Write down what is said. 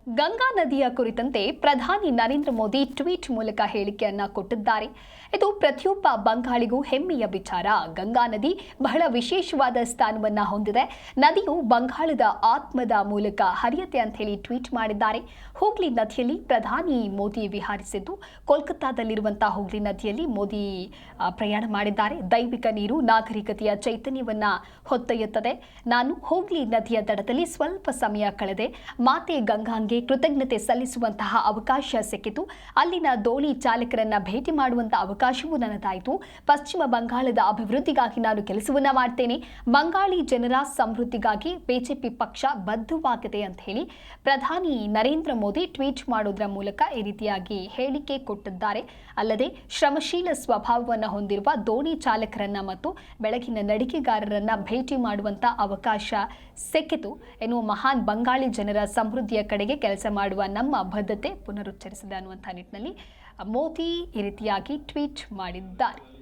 ಗಂಗಾ ನದಿಯ ಕುರಿತಂತೆ ಪ್ರಧಾನಿ ನರೇಂದ್ರ ಮೋದಿ ಟ್ವೀಟ್ ಮೂಲಕ ಹೇಳಿಕೆಯನ್ನ ಕೊಟ್ಟಿದ್ದಾರೆ. ಇದು ಪ್ರತಿಯೊಬ್ಬ ಬಂಗಾಳಿಗೂ ಹೆಮ್ಮೆಯ ವಿಚಾರ. ಗಂಗಾ ನದಿ ಬಹಳ ವಿಶೇಷವಾದ ಸ್ಥಾನವನ್ನ ಹೊಂದಿದೆ. ನದಿಯು ಬಂಗಾಳದ ಆತ್ಮದ ಮೂಲಕ ಹರಿಯುತ್ತೆ ಅಂತ ಹೇಳಿ ಟ್ವೀಟ್ ಮಾಡಿದ್ದಾರೆ. ಹೂಗ್ಲಿ ನದಿಯಲ್ಲಿ ಪ್ರಧಾನಿ ಮೋದಿ ವಿಹರಿಸಿದ್ದು, ಕೋಲ್ಕತ್ತಾದಲ್ಲಿರುವಂತಹ ಹೂಗ್ಲಿ ನದಿಯಲ್ಲಿ ಮೋದಿ ಪ್ರಯಾಣ ಮಾಡಿದ್ದಾರೆ. ದೈವಿಕ ನೀರು ನಾಗರಿಕತೆಯ ಚೈತನ್ಯವನ್ನ ಹೊತ್ತೊಯ್ಯುತ್ತದೆ. ನಾನು ಹೂಗ್ಲಿ ನದಿಯ ದಡದಲ್ಲಿ ಸ್ವಲ್ಪ ಸಮಯ ಕಳೆದೆ. ಮಾತೆ ಗಂಗಾಂಗೆ ಕೃತಜ್ಞತೆ ಸಲ್ಲಿಸುವಂತಹ ಅವಕಾಶ ಸಿಕ್ಕಿತು. ಅಲ್ಲಿನ ದೋಣಿ ಚಾಲಕರನ್ನ ಭೇಟಿ ಮಾಡುವಂತಹ ಅವಕಾಶವೂ ನನ್ನದಾಯಿತು. ಪಶ್ಚಿಮ ಬಂಗಾಳದ ಅಭಿವೃದ್ಧಿಗಾಗಿ ನಾನು ಕೆಲಸವನ್ನ ಮಾಡ್ತೇನೆ. ಬಂಗಾಳಿ ಜನರ ಸಮೃದ್ಧಿಗಾಗಿ ಬಿಜೆಪಿ ಪಕ್ಷ ಬದ್ಧವಾಗಿದೆ ಅಂತ ಹೇಳಿ ಪ್ರಧಾನಿ ನರೇಂದ್ರ ಮೋದಿ ಟ್ವೀಟ್ ಮಾಡೋದ್ರ ಮೂಲಕ ಈ ರೀತಿಯಾಗಿ ಹೇಳಿಕೆ ಕೊಟ್ಟಿದ್ದಾರೆ. ಅಲ್ಲದೆ ಶ್ರಮಶೀಲ ಸ್ವಭಾವವನ್ನು ಹೊಂದಿರುವ ದೋಣಿ ಚಾಲಕರನ್ನ ಮತ್ತು ಬೆಳಗಿನ ನಡಿಗೆಗಾರರನ್ನ ಭೇಟಿ ಮಾಡುವಂತ ಅವಕಾಶ ಸಿಕ್ಕಿತು ಎನ್ನುವ ಮಹಾನ್ ಬಂಗಾಳಿ ಜನರ ಸಮೃದ್ಧಿಯ ಕಡೆಗೆ ಕೆಲಸ ಮಾಡುವ ನಮ್ಮ ಬದ್ಧತೆ ಪುನರುಚ್ಚರಿಸಿದೆ ಅನ್ನುವಂಥ ನಿಟ್ಟಿನಲ್ಲಿ ಮೋದಿ ಈ ರೀತಿಯಾಗಿ ಟ್ವೀಟ್ ಮಾಡಿದ್ದಾರೆ.